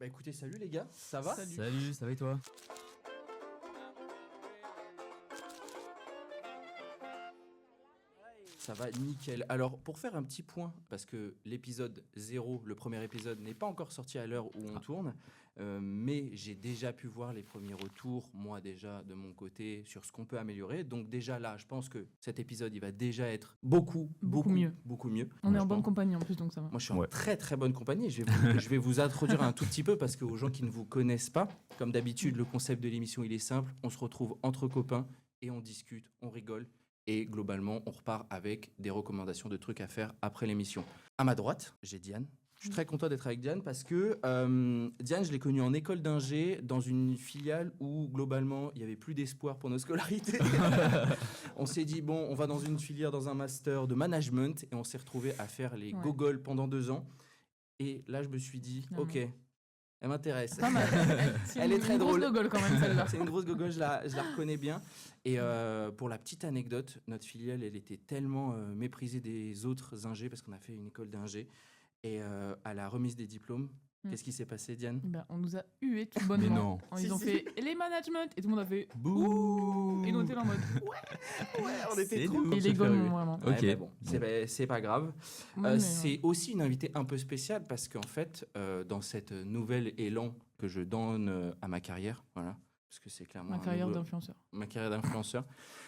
Bah écoutez, salut les gars, ça va? Salut, ça va et toi? Ça va nickel. Alors, pour faire un petit point, parce que l'épisode 0, le premier épisode, n'est pas encore sorti à l'heure où on tourne, mais j'ai déjà pu voir les premiers retours, moi déjà de mon côté, sur ce qu'on peut améliorer. Donc déjà là, je pense que cet épisode, il va déjà être beaucoup mieux. On est en Je bonne pense. compagnie en plus, donc ça va. Moi, je suis en très très bonne compagnie. Je vais vous introduire un tout petit peu parce qu'aux gens qui ne vous connaissent pas, comme d'habitude, le concept de l'émission, il est simple. On se retrouve entre copains et on discute, on rigole. Et globalement, on repart avec des recommandations de trucs à faire après l'émission. À ma droite, j'ai Diane. Je suis très content d'être avec Diane parce que Diane, je l'ai connue en école d'ingé, dans une filiale où globalement, il n'y avait plus d'espoir pour nos scolarités. On s'est dit, bon, on va dans une filière, dans un master de management et on s'est retrouvé à faire les gogoles pendant 2 ans. Et là, je me suis dit, ok, elle m'intéresse. Pas mal. Elle est très drôle. C'est une grosse gogole quand même, celle-là. C'est une grosse gogole, je la reconnais bien. Et pour la petite anecdote, notre filiale, elle était tellement méprisée des autres ingés, parce qu'on a fait une école d'ingé. Et à la remise des diplômes, qu'est-ce qui s'est passé, Diane? On nous a hués tout bonnement. Mais non. Ils ont fait les management et tout le monde a fait Bouh. et nous on était là en mode Ouais, on était trop et les gommes vraiment. Ok. mais bon, c'est pas grave. Mais, C'est aussi une invitée un peu spéciale parce qu'en fait, dans cette nouvelle élan que je donne à ma carrière, voilà, parce que c'est clairement ma carrière d'influenceur. ma carrière d'influenceur.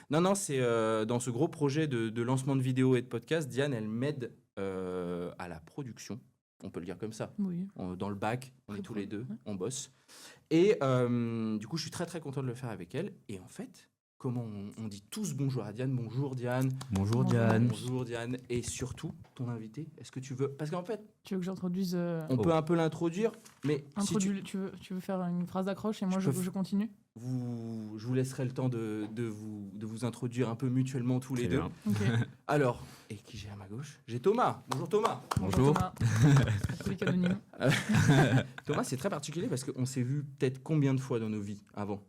Non, c'est dans ce gros projet de lancement de vidéos et de podcasts, Diane, elle m'aide à la production. On peut le dire comme ça. Oui. Dans le bac, on est Très tous les deux, ouais. on bosse. Et du coup, je suis très très content de le faire avec elle. Et en fait, comment on dit tous bonjour à Diane? Bonjour Diane. Bonjour Diane. Bonjour Diane. Et surtout, ton invité, est-ce que tu veux... Parce qu'en fait, Tu veux que j'introduise on peut un peu l'introduire, mais si tu veux faire une phrase d'accroche et moi Je je peux continue. je vous laisserai le temps de vous introduire un peu mutuellement tous les Très deux. bien. Ok. Alors, et qui j'ai à ma gauche? J'ai Thomas. Bonjour Thomas. Bonjour. Thomas. Alcoolique anonyme. Thomas, c'est très particulier parce qu'on s'est vu peut-être combien de fois dans nos vies avant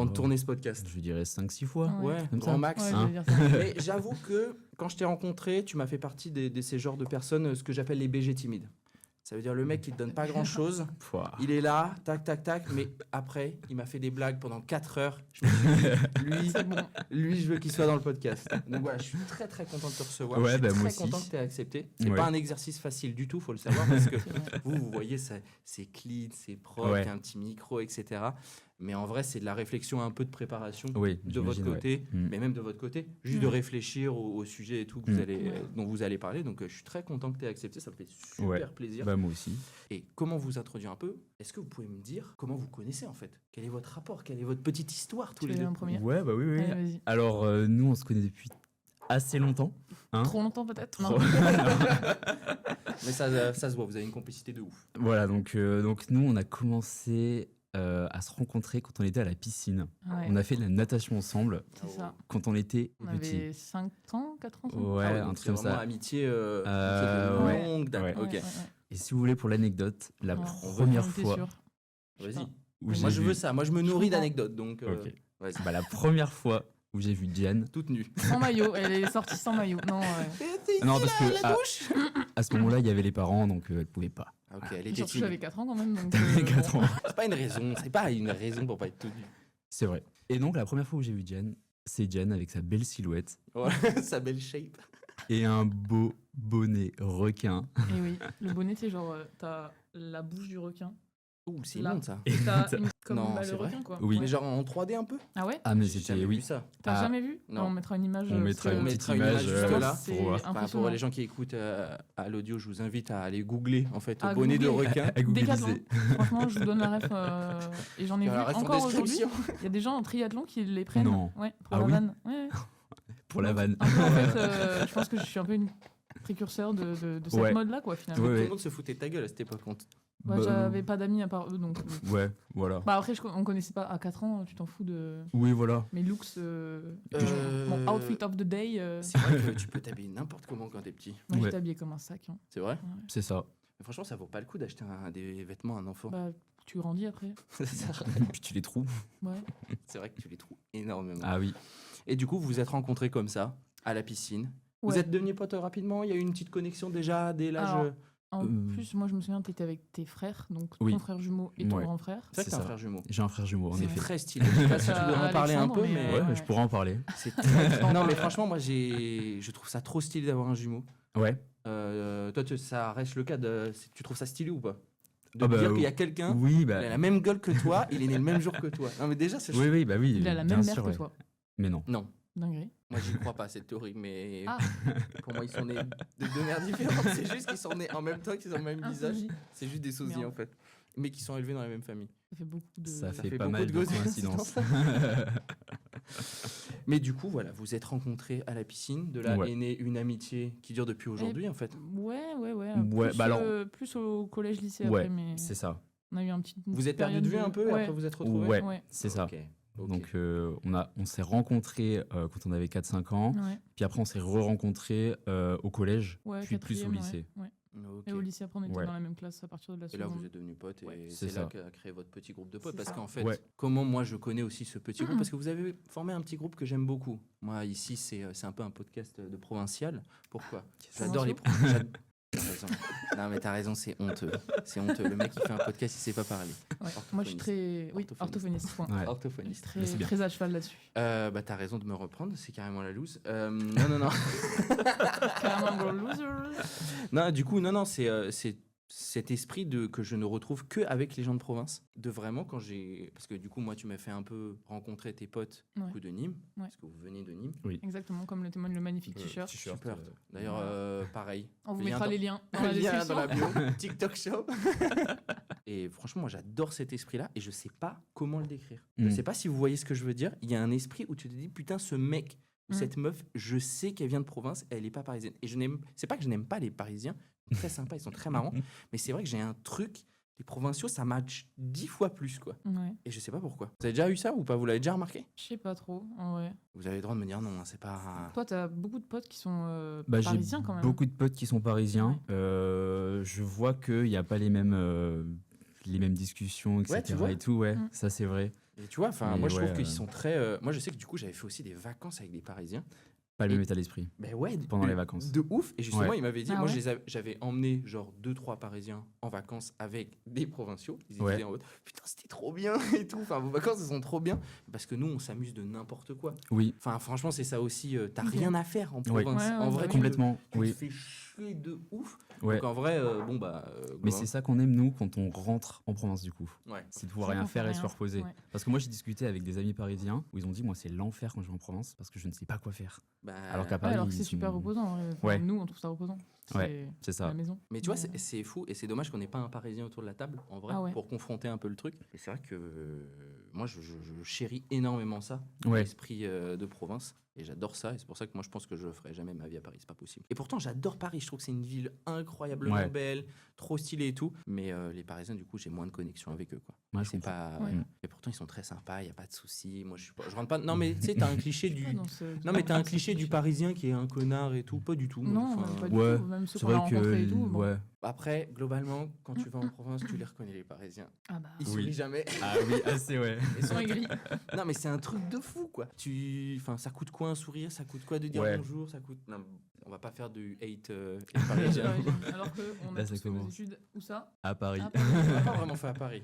de tourner ce podcast? Je dirais 5-6 fois. Ouais, Comme grand ça. max. Ouais, Hein. je vais dire ça. Mais j'avoue que quand je t'ai rencontré, tu m'as fait partie de ces genres de personnes, ce que j'appelle les BG timides. Ça veut dire le mec qui te donne pas grand chose. Pouah. Il est là, tac, tac, tac, mais après, il m'a fait des blagues pendant 4 heures. Je me suis dit, C'est bon. lui, je veux qu'il soit dans le podcast. Donc voilà, je suis très, très content de te recevoir. Ouais, je suis bah, très moi aussi. content que tu aies accepté. C'est Ouais. pas un exercice facile du tout, faut le savoir, parce que C'est vrai. vous voyez, c'est clean, c'est propre, Ouais. il y a un petit micro, etc. Mais en vrai, c'est de la réflexion, un peu de préparation Oui, de votre j'imagine, ouais. côté, Mm. mais même de votre côté, juste de réfléchir au sujet et tout que dont vous allez parler. Donc je suis très content que tu aies accepté, ça me fait super Ouais. plaisir. Bah moi aussi. Et comment vous introduire un peu? Est-ce que vous pouvez me dire comment vous connaissez en fait? Quel est votre rapport? Quelle est votre petite histoire tous Tu les veux deux? un premier? Ouais, bah oui. Allez, vas-y. Alors nous on se connaît depuis assez longtemps. Hein. Trop longtemps peut-être. Trop. Non. Mais ça se voit, vous avez une complicité de ouf. Voilà, donc nous on a commencé à se rencontrer quand on était à la piscine. Ouais, On a fait de la natation ensemble c'est ça. quand on était On petit. avait 5 ans, 4 ans. cinq ans. Ouais, Ah ouais, un donc truc c'est comme vraiment ça. amitié qui est ouais. de longue date. Ouais. Ok, Ouais. Et si vous voulez pour l'anecdote, la Ouais. première T'es fois sûr? vas-y. où Moi j'ai je vu... veux ça, moi je me nourris comprends. d'anecdotes, donc Ok. vas-y. Bah, la première fois où j'ai vu Diane, Toute nue. Sans maillot, elle est sortie sans maillot. Non, non parce que la douche à ce moment-là il y avait les parents donc elle pouvait pas. Ah, ok, elle et était surtout timide. j'avais 4 ans quand même. Donc, T'avais 4 bon. ans. C'est pas une raison pour pas être toute nue. C'est vrai. Et donc la première fois où j'ai vu Diane, c'est Diane avec sa belle silhouette Ouais, sa belle shape. et un beau bonnet requin. Et oui, le bonnet, c'est genre, t'as la bouche du requin. Ouh, c'est Là. immonde ça. Et t'as comme Non, le c'est vrai requin, quoi. Oui. Mais genre en 3D un peu? Ah ouais? Ah mais J'ai c'était jamais oui. vu ça. T'as Ah, jamais vu? non. On mettra une image. On mettra parce une que petite mettra une image image juste là. c'est pour voir. Enfin, impressionnant. pour les gens qui écoutent à l'audio, je vous invite à aller googler en fait À bonnet de googler. requin. À Décathlon. googliser. Franchement, je vous donne la ref. Et j'en ai vu La ref en encore aujourd'hui. description. Il y a des gens en triathlon qui les prennent. Non. Ouais, pour Ah la oui vanne. Ouais. Pour la vanne. Un peu, en fait, je pense que je suis un peu une précurseur de cette Ouais. mode-là, quoi, finalement. Ouais, Tout ouais. le monde se foutait de ta gueule à cette époque. Bah, Bah, j'avais pas d'amis à part eux, donc. Ouais, voilà. Bah après, on connaissait pas. À 4 ans, tu t'en fous de Oui, voilà. mes looks. Mon outfit of the day. C'est vrai que tu peux t'habiller n'importe comment quand t'es petit. Moi, Ouais. j'étais habillée comme un sac. Hein. C'est vrai? Ouais. C'est ça. Mais franchement, ça vaut pas le coup d'acheter des vêtements à un enfant. Bah, tu grandis après. Puis tu les trouves. Ouais. C'est vrai que tu les trouves énormément. Ah oui. Et du coup, vous vous êtes rencontrés comme ça, à la piscine. Vous Ouais. êtes devenus potes rapidement? Il y a eu une petite connexion déjà dès l'âge. Alors, En plus, moi, je me souviens, tu étais avec tes frères, donc Oui. ton frère jumeau et ton Ouais. grand frère. C'est vrai que C'est t'as un ça. frère jumeau. J'ai un frère jumeau, en C'est effet. Très stylé. Je sais pas si tu veux en parler un peu, Alexandre, mais. mais- Ouais, ouais. je pourrais en parler. C'est très... Non, mais franchement, moi, je trouve ça trop stylé d'avoir un jumeau. Ouais. Toi, ça reste le cas de. Tu trouves ça stylé ou pas? De Ah bah, dire qu'il y a quelqu'un, Oui, il bah. a la même gueule que toi, il est né le même jour que toi. Non, mais déjà, c'est Oui, oui, bah oui. Il a la bien même mère sûr, que ouais. toi. Mais non. Non, Dinguerie. moi, j'y crois pas à cette théorie, mais Ah, pour moi, ils sont nés de deux mères différentes. C'est juste qu'ils sont nés en même temps, qu'ils ont le même un visage. sosie. C'est juste des sosies, Merde. en fait. Mais qui sont élevés dans la même famille. Ça fait beaucoup de. Ça fait fait pas beaucoup mal de de gosses. coïncidences. Mais du coup, voilà, vous êtes rencontrés à la piscine. De là Ouais. est née une amitié qui dure depuis aujourd'hui, en fait. Ouais. Ouais, Plus, bah alors- plus au collège-lycée Ouais, après, mais c'est ça. on a eu un petit. une Vous petite êtes perdu de période vue un peu et Ouais. après vous êtes retrouvés. Ouais, Ouais. c'est ça. Ok, ok. Donc, on s'est rencontrés quand on avait 4-5 ans. Ouais. Puis après, on s'est re-rencontrés au collège, Ouais, puis plus au quatrième, lycée. Ouais. Ok. Et au lycée, après, on était Ouais. dans la même classe à partir de la Et là, seconde. vous êtes devenus potes et Ouais. c'est C'est là ça. qu'a créé votre petit groupe de potes. C'est Parce ça. qu'en fait, Ouais. comment moi je connais aussi ce petit groupe? Parce que vous avez formé un petit groupe que j'aime beaucoup. Moi, ici, c'est un peu un podcast de provincial. Pourquoi? J'adore les. T'as raison. Non, mais t'as raison, c'est honteux. C'est honteux. Le mec, il fait un podcast, il sait pas parler. Ouais. Moi, je suis très. Oui, Orthophoniste. orthophoniste. Point. Ouais. Je suis Orthophoniste. très, Mais c'est bien. très à cheval là-dessus. Bah, t'as raison de me reprendre, c'est carrément la loose. Non. Carrément, gros loser. Non, du coup, non, c'est cet esprit que je ne retrouve que avec les gens de province. De vraiment, quand j'ai. Parce que du coup, moi, tu m'as fait un peu rencontrer tes potes du Ouais. coup, de Nîmes. Ouais. Parce que vous venez de Nîmes. Exactement, comme le témoigne le magnifique t-shirt. Super. D'ailleurs, pareil. On vous Lien mettra dans- les liens dans la Lien description. dans la bio, TikTok Shop. Et franchement, moi, j'adore cet esprit-là et je sais pas comment le décrire. Je Mm. sais pas si vous voyez ce que je veux dire. Il y a un esprit où tu te dis, putain, ce mec ou Mm. cette meuf, je sais qu'elle vient de province, elle est pas parisienne. Et c'est pas que je n'aime pas les Parisiens, ils sont très sympas, ils sont très marrants, mais c'est vrai que j'ai un truc, les provinciaux, ça match 10 fois plus, quoi. Ouais. Et je sais pas pourquoi. Vous avez déjà eu ça ou pas? Vous l'avez déjà remarqué? Je sais pas trop. Ouais. Vous avez le droit de me dire non, hein, c'est pas. Toi, t'as beaucoup de potes qui sont Bah, j'ai parisiens quand même. beaucoup de potes qui sont parisiens. Je vois qu'il n'y a pas les mêmes discussions, etc. tu vois. et tout, ouais, Mm. ça c'est vrai. Et tu vois, enfin, Mais moi je ouais, trouve qu'ils sont très. Moi je sais que du coup j'avais fait aussi des vacances avec des Parisiens. Pas le Et- même état d'esprit. Ben ouais, Pendant les vacances. De ouf. Et justement, Ouais. il m'avait dit, Ah moi ouais. j'avais emmené genre 2-3 Parisiens en vacances avec des provinciaux. Ils Ouais. étaient en mode, putain, c'était trop bien et tout. Enfin, vos vacances, elles sont trop bien. Parce que nous, on s'amuse de n'importe quoi. Oui, Enfin, franchement, c'est ça aussi. T'as Ok. rien à faire en Ouais. province. Ouais, en ouais, vrai, bah complètement. Tu Oui, te fais chier de ouf. ouais. Donc en vrai, bon bah. Mais c'est ça qu'on aime nous quand on rentre en province du coup. Ouais. C'est de pouvoir C'est rien qu'on fait faire et se rien. reposer. Ouais. Parce que moi j'ai discuté avec des amis parisiens où ils ont dit moi c'est l'enfer quand je vais en province parce que je ne sais pas quoi faire. Bah, Alors qu'à Ouais, Paris, alors que ils c'est super sont- reposant. en vrai. Enfin, Ouais. Nous, on trouve ça reposant. Ouais, c'est C'est la ça. maison. Mais tu vois, Mais, c'est fou et c'est dommage qu'on n'ait pas un Parisien autour de la table, en vrai, Ah ouais. pour confronter un peu le truc. Et c'est vrai que moi, je chéris énormément ça, Ouais. l'esprit de province. Et j'adore ça. Et c'est pour ça que moi, je pense que je ferai jamais ma vie à Paris. C'est pas possible. Et pourtant, j'adore Paris. Je trouve que c'est une ville incroyablement Ouais. belle, trop stylée et tout. Mais les Parisiens, du coup, j'ai moins de connexion avec eux, quoi. Ouais, je C'est comprends. pas. Ouais. Et pourtant, ils sont très sympas. Il y a pas de soucis. Moi, je rentre pas. Non, mais tu sais, t'as un cliché je sais du. pas, dans ce- Non, mais t'as un dans ce cliché du cliché. Parisien qui est un connard et tout. Pas du tout. moi. Non, Enfin, pas du Ouais, tout. Même ceux c'est qu'on a vrai que rencontrés et tout. bon. ouais. Après, globalement, quand tu vas en province, tu les reconnais, les Parisiens. Ah bah. Ils Oui. sourient jamais. Ah oui, assez ouais. Ils sont aigris. Non, mais c'est un truc de fou, quoi. Enfin, ça coûte quoi un sourire? Ça coûte quoi de dire Ouais. bonjour? Ça coûte. Non, on va pas faire du hate Ouais, parisien. alors qu'on Là, a ça tous fait nos commence. études. Où ça? À Paris. À Paris. On n'a pas vraiment fait à Paris.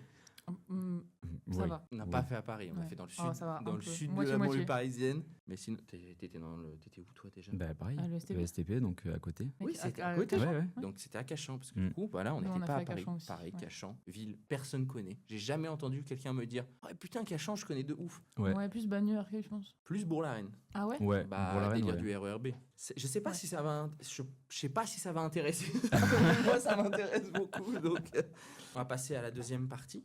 Hum, Ça Oui. va. On n'a Oui. pas fait à Paris. On a Ouais. fait dans le Ah, sud, ça va, un dans le peu. sud de Moitié, la banlieue moitié. parisienne. Mais sinon, t'étais où toi déjà? Bah pareil. Ah, le STP. Le STP, donc à côté. Oui, Avec- c'était à- à côté. Ouais, ouais. Donc c'était à Cachan, parce que Mm. du coup, voilà, on Nous, on n'était a pas fait à à Paris. Cachan aussi, Pareil, ouais. Cachan, ville, personne connaît. J'ai jamais entendu quelqu'un me dire, oh putain, Cachan, je connais de ouf. Ouais. Ouais, plus Bagneux, Arcueil, je pense. Plus Bourg-la-Reine. Ah ouais? Ouais. Bah, pour la reine, délire ouais. du RERB. Je sais pas Ouais. si ça va. Je sais pas si ça va intéresser. Moi, ça m'intéresse beaucoup. Donc, on va passer à la deuxième partie.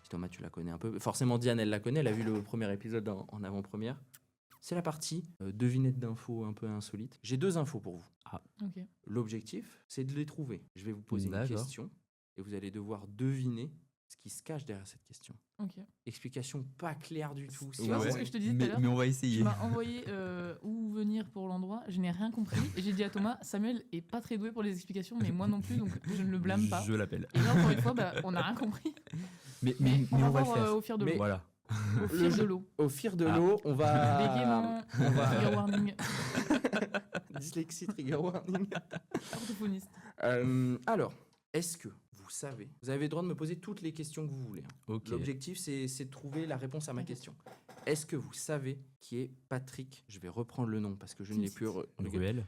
Thomas, tu la connais un peu. Forcément, Diane, elle la connaît. Elle a vu le premier épisode en avant-première. C'est la partie devinette d'infos un peu insolite. J'ai 2 infos pour vous. Ok. L'objectif, c'est de les trouver. Je vais vous poser une D'accord. question et vous allez devoir deviner ce qui se cache derrière cette question. Ok. Explication pas claire du tout. Tu vois, c'est ce que je te disais tout à mais, l'heure. mais on va Tu essayer. m'as envoyé où venir pour l'endroit, je n'ai rien compris. Et j'ai dit à Thomas, Samuel est pas très doué pour les explications, mais moi non plus, donc je ne le blâme pas. Je l'appelle. Et là, encore une fois, bah, on n'a rien compris. Mais Mais on va on va le voir faire. au fur de Mais- l'eau. Voilà. Au fil de l'eau. Au fil de Ah. l'eau, on va... Bégaiement, on va- trigger warning, Dyslexie, trigger warning. orthophoniste. Alors, est-ce que vous savez... Vous avez le droit de me poser toutes les questions que vous voulez. Hein. Ok. L'objectif, c'est de trouver la réponse à ma question. Est-ce que vous savez qui est Patrick, je vais reprendre le nom parce que je ne l'ai plus... Ruel.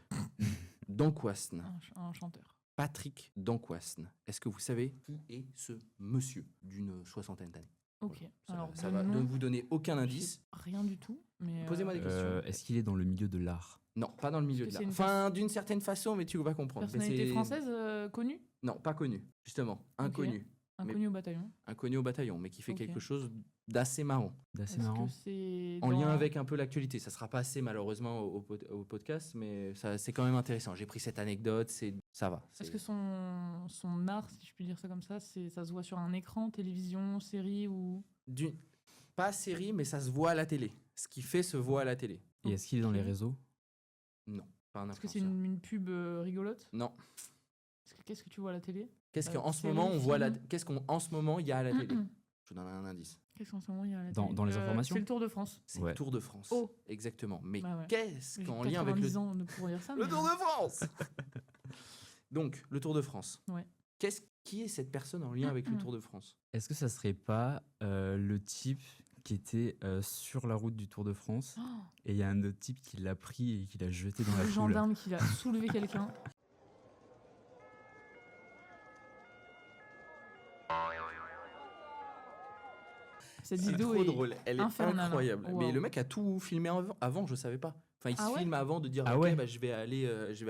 Dankwasn. Un chanteur. Patrick Dankwasn. Est-ce que vous savez qui est ce monsieur d'une soixantaine d'années? Ok. Ça, Alors, ça de va nom, ne vous donner aucun je sais indice. rien du tout. Mais Posez-moi des questions. Est-ce qu'il est dans le milieu de l'art? Non, pas dans le milieu de Est-ce là. que c'est une Enfin, d'une certaine façon, mais tu vas comprendre. Mais personnalité c'est- française connue, Non, pas connu, justement. Inconnu. inconnue au bataillon. Inconnu au bataillon, mais qui fait Ok. quelque chose d'assez marrant. D'assez Est-ce marrant. que c'est En dans- lien avec un peu l'actualité. Ça sera pas assez, malheureusement, au podcast, mais c'est quand même intéressant. J'ai pris cette anecdote, ça va. Est-ce que son art, si je puis dire ça comme ça, ça se voit sur un écran, télévision, série ou... Pas série, mais ça se voit à la télé. Ce qui fait se voit à la télé. Et est-ce qu'il est dans les Ok. réseaux? Non, pas un Est-ce que c'est influenceur. une pub rigolote? Non. Qu'est-ce que tu vois à la télé? Qu'est-ce qu'en ce série, moment on voit film. Qu'est-ce qu'en ce moment il y a à la télé? Je vous donne un indice. Qu'est-ce qu'en ce moment il y a à la Dans- télé dans les informations C'est le Tour de France. C'est Ouais. le Tour de France. Oh. Exactement. Mais Bah ouais. qu'est-ce J'ai qu'en lien avec le 90 ans de pour dire ça. Le mais- Tour de France. Donc, le Tour de France. Ouais. Qui est cette personne en lien avec le Tour de France? Est-ce que ça serait pas le type qui était sur la route du Tour de France Oh, et il y a un autre type qui l'a pris et qui l'a jeté dans la le foule? gendarme qui a soulevé quelqu'un. Cette C'est vidéo trop est drôle. Elle est infernale, hein. incroyable. Wow. Mais le mec a tout filmé avant, je savais pas. Enfin, il Ah se ouais filme avant de dire Ah ok, ouais. bah, je vais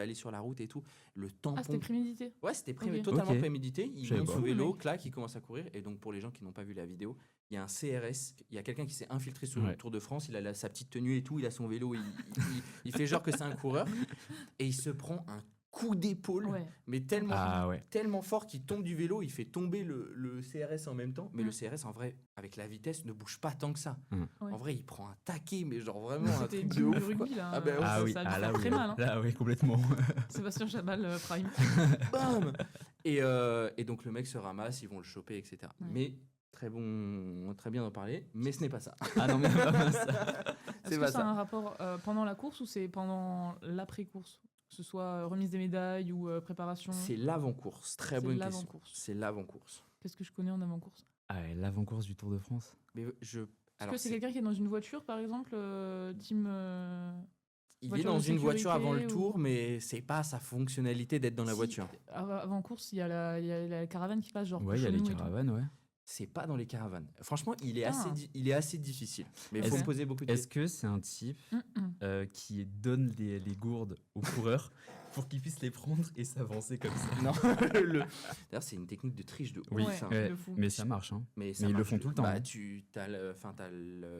aller sur la route et tout. Le tampon. Ah, c'était prémédité. Ouais, c'était Ok. totalement Ok. prémédité. Il Je savais monte pas. son vélo, Mec. claque, il commence à courir. Et donc, pour les gens qui n'ont pas vu la vidéo, il y a un CRS. Il y a quelqu'un qui s'est infiltré sur le Ouais. Tour de France. Il a sa petite tenue et tout. Il a son vélo. Il fait genre que c'est un coureur. Et il se prend un coup d'épaule, Ouais. mais tellement, Ah ouais. tellement fort qu'il tombe du vélo. Il fait tomber le CRS en même temps. Mais Mm. le CRS, en vrai, avec la vitesse, ne bouge pas tant que ça. Ouais. En vrai, il prend un taquet, mais genre vraiment un C'était truc de du ouf. quoi. rugby là. Ah bah ouais. Ah ça, oui, ça a dû ah là faire oui. très mal. Hein. Là oui, complètement. Sébastien Chabal Prime. Bam et donc le mec se ramasse, ils vont le choper, etc. Ouais. Mais très bien d'en parler, mais ce n'est pas ça. Ah non mais pas ça. Est-ce C'est que pas ça a ça. un rapport pendant la course ou c'est pendant l'après-course? Que ce soit remise des médailles ou préparation? C'est l'avant-course. Très C'est bonne question. l'avant-course. C'est l'avant-course. Qu'est-ce que je connais en avant-course? Ah ouais, l'avant-course du Tour de France. Mais Est-ce alors que c'est quelqu'un qui est dans une voiture, par exemple, team... il est voiture dans de une voiture avant le sécurité tour, mais c'est pas sa fonctionnalité d'être dans la Si, voiture. Avant-course, il y a la caravane qui passe, genre Ouais, il y a chez les nous et tout. caravanes, ouais. C'est pas dans les caravanes. Franchement, il est Ah. assez difficile. Mais il faut Est-ce- me poser beaucoup de Est-ce questions. que c'est un type Mm. qui donne les gourdes aux coureurs pour qu'ils puissent les prendre et s'avancer comme ça? Non, d'ailleurs, c'est une technique de triche de ouf. Oui, Ouais. ça. ouais, de fou. mais ça marche. Hein. Mais ils le marche font tout le temps, Bah, hein. tu as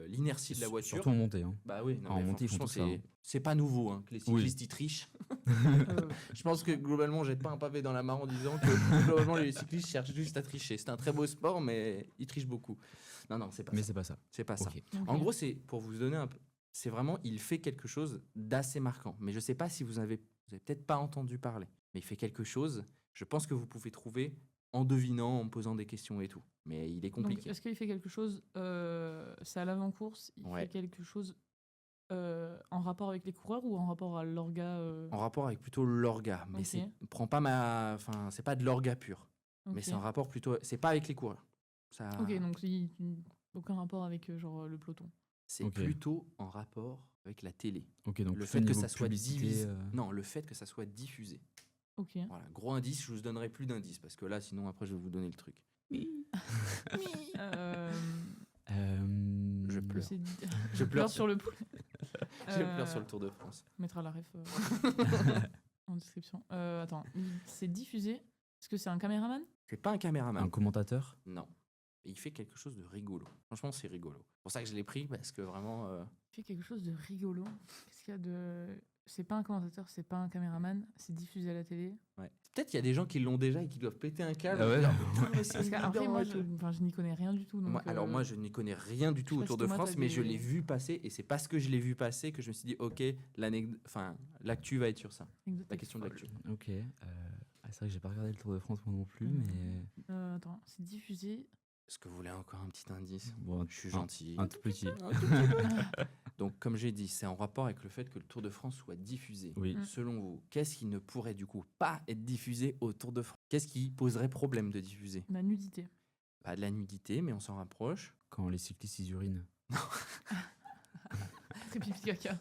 l'inertie de la voiture. Surtout en montée. Hein. Bah oui, non, En mais montée, ils font franchement, tout ça, hein. c'est pas nouveau hein, que les Oui. cyclistes ils trichent. Euh, Je pense que globalement, on jette pas un pavé dans la mare en disant que globalement les cyclistes cherchent juste à tricher. C'est un très beau sport, mais ils trichent beaucoup. Non, c'est pas Mais ça. c'est pas ça. C'est pas ça. Ok. ok. En gros, c'est pour vous donner un peu. C'est vraiment, il fait quelque chose d'assez marquant. Mais je sais pas si vous avez peut-être pas entendu parler. Mais il fait quelque chose. Je pense que vous pouvez trouver en devinant, en me posant des questions et tout. Mais il est Donc, compliqué. est-ce qu'il fait quelque chose, c'est à l'avant-course, il Ouais. fait quelque chose en rapport avec les coureurs ou en rapport à l'orga En rapport avec plutôt l'orga. Mais Ok. prends pas enfin, c'est pas de l'orga pur. Mais Ok. c'est en rapport plutôt. C'est pas avec les coureurs. Ça, Ok, donc aucun rapport avec genre le peloton. c'est Ok. plutôt en rapport avec la télé. Ok, donc Le plutôt fait que niveau ça soit publicité, divisé. Non, le fait que ça soit diffusé. Ok. Voilà, gros indice, je vous donnerai plus d'indices parce que là, sinon, après, je vais vous donner le truc. Euh, Je pleure. c'est- Je je pleure pleure sur le pouls. Je pleure sur le Tour de France. On mettra la ref en description. Attends, c'est diffusé. Est-ce que c'est un caméraman? C'est pas un caméraman. un commentateur. Non. Et il fait quelque chose de rigolo. Franchement, c'est rigolo. C'est pour ça que je l'ai pris parce que vraiment. Il fait quelque chose de rigolo. Qu'est-ce qu'il y a de... C'est pas un commentateur, c'est pas un caméraman, c'est diffusé à la télé. Ouais. Peut-être qu'il y a des gens qui l'ont déjà et qui doivent péter un câble. Ah ouais. et dire, Putain, mais c'est Parce qu'après, évident moi, et tout. je n'y connais rien du tout. Donc, Alors moi, je n'y connais rien du tout sais au pas Tour si de Thomas, France, t'as mais je des- l'ai vu passer et c'est parce que je l'ai vu passer que je me suis dit, ok, l'actu va être sur ça. anecdote La question de folle. l'actu. Ok. C'est vrai que j'ai pas regardé le Tour de France moi non plus, Mm. mais Attends, c'est diffusé. Est-ce que vous voulez encore un petit indice? Bon, Je suis gentil. un tout petit. Donc, comme j'ai dit, c'est en rapport avec le fait que le Tour de France soit diffusé. Oui. Selon vous, qu'est-ce qui ne pourrait du coup pas être diffusé au Tour de France? Qu'est-ce qui poserait problème de diffuser? La nudité. Pas de la nudité, mais on s'en rapproche. Quand les cyclistes ils urinent. Très pipi caca.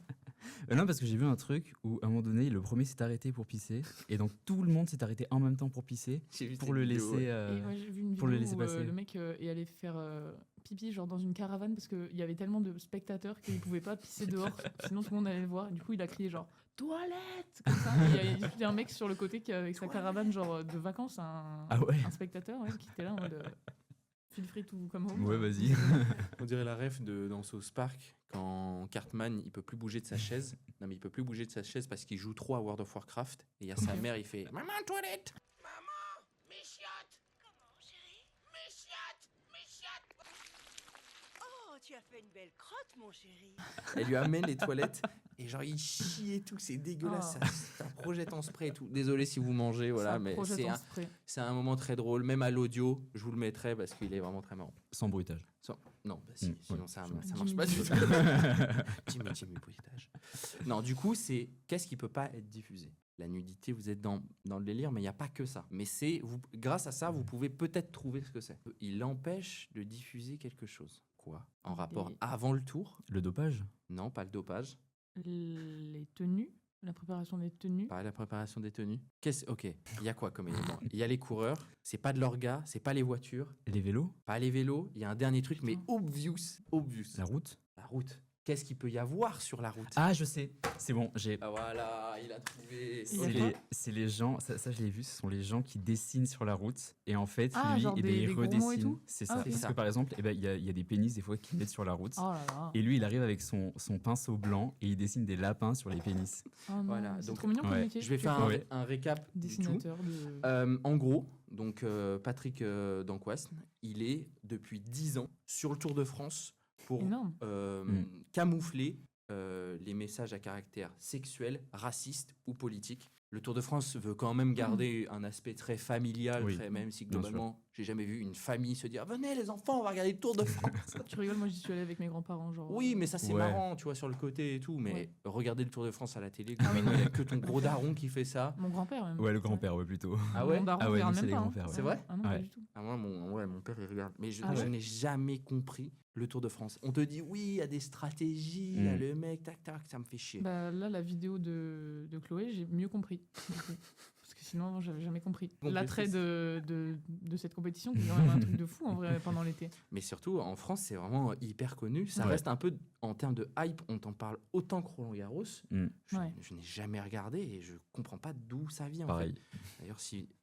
Non, parce que j'ai vu un truc où à un moment donné, le premier s'est arrêté pour pisser. Et donc tout le monde s'est arrêté en même temps pour pisser. J'ai vu Pour cette le vidéo, laisser. ouais. Et moi, j'ai vu une pour vidéo le laisser où passer. le mec est allé faire pipi genre dans une caravane parce qu'il y avait tellement de spectateurs qu'il pouvait pas pisser dehors, sinon tout le monde allait le voir. Du coup, il a crié genre toilette comme ça. Et il y a un mec sur le côté qui avec sa caravane genre de vacances, Ah ouais. un spectateur ouais, qui était là en mode feel free to come home. Ouais, vas-y. On dirait la ref dans South Park quand Cartman il peut plus bouger de sa chaise. Non mais il peut plus bouger de sa chaise parce qu'il joue trop à World of Warcraft. Et il y a sa Ok. mère, il fait Maman, toilette. Maman, mes chiottes. Comment, chérie? Mes chiottes, mes chiottes. Oh, tu as fait une belle crotte, mon chéri. Elle lui amène les toilettes et genre il chie et tout, c'est dégueulasse. Oh. Ça projette en spray et tout. Désolé si vous mangez, voilà, Ça mais projette c'est en un, spray. c'est un moment très drôle. Même à l'audio, je vous le mettrai parce qu'il est vraiment très marrant. Sans bruitage. Non, bah si, sinon ouais, ça je- marche pas du tout. Jimmy. Jimmy bruitage. Non, du coup, c'est qu'est-ce qui peut pas être diffusé? La nudité, vous êtes dans le délire, mais il n'y a pas que ça. Mais grâce à ça, vous pouvez peut-être trouver ce que c'est. Il empêche de diffuser quelque chose. Quoi? En rapport Des- avant le tour? Le dopage. Non, pas le dopage, Les tenues, la préparation des tenues. pas la préparation des tenues. Ok, il y a quoi comme élément? Il y a les coureurs, c'est pas de l'orga, c'est pas les voitures, Les vélos. pas les vélos. Il y a un dernier truc, mais obvious. La route. La route. Qu'est-ce qu'il peut y avoir sur la route? Ah, je sais. C'est bon, j'ai. Ah voilà, il a trouvé. Il y a C'est quoi c'est les gens, ça je l'ai vu, ce sont les gens qui dessinent sur la route et en fait, Ah, lui, genre eh ben, des il gros mots et redessine. tout C'est Ah, ça. ok. Parce Ça. que par exemple, eh ben, il y a des pénis des fois qui mettent sur la route. Oh là là. Et lui, il arrive avec son pinceau blanc et il dessine des lapins sur les pénis. Oh non, Voilà, c'est donc- trop mignon comme Ouais. métier. Je vais Tu faire fais quoi Ouais. un récap du tout. Dessinateur de. En gros, donc Patrick Dancoisne, il est depuis 10 ans sur le Tour de France pour Énorme. camoufler les messages à caractère sexuel, raciste ou politique. Le Tour de France veut quand même garder un aspect très familial, Oui, même si bien globalement, j'ai jamais vu une famille se dire venez les enfants, on va regarder le Tour de France. Tu rigoles, moi j'y suis allée avec mes grands-parents. Genre, Oui, mais ça c'est Ouais. marrant, tu vois, sur le côté et tout. Mais Ouais. regarder le Tour de France à la télé, Ah oui, globalement, il n'y a non. que ton gros daron qui fait ça. Mon grand-père même. Ouais, le grand-père, ouais, plutôt. Ah ouais? Mon daron Ah ouais, regarde nous, c'est même les pas, hein. grands-pères, ouais. C'est vrai? Ah non, pas Ouais. du tout. Ah, moi, mon père, il regarde. Mais je, Ah je ouais. n'ai jamais compris le Tour de France. On te dit, oui, il y a des stratégies, il y a le mec, tac, tac, ça me fait chier. Bah, là, la vidéo de Chloé, j'ai mieux compris. du coup. Parce que sinon, j'avais jamais compris. Compris, L'attrait c'est- de cette compétition, qui est quand même un truc de fou en vrai pendant l'été. Mais surtout, en France, c'est vraiment hyper connu. Ça Ouais. reste un peu, en termes de hype, on t'en parle autant que Roland Garros. Mm. Ouais. Je n'ai jamais regardé et je comprends pas d'où ça vient. En Pareil. fait. D'ailleurs,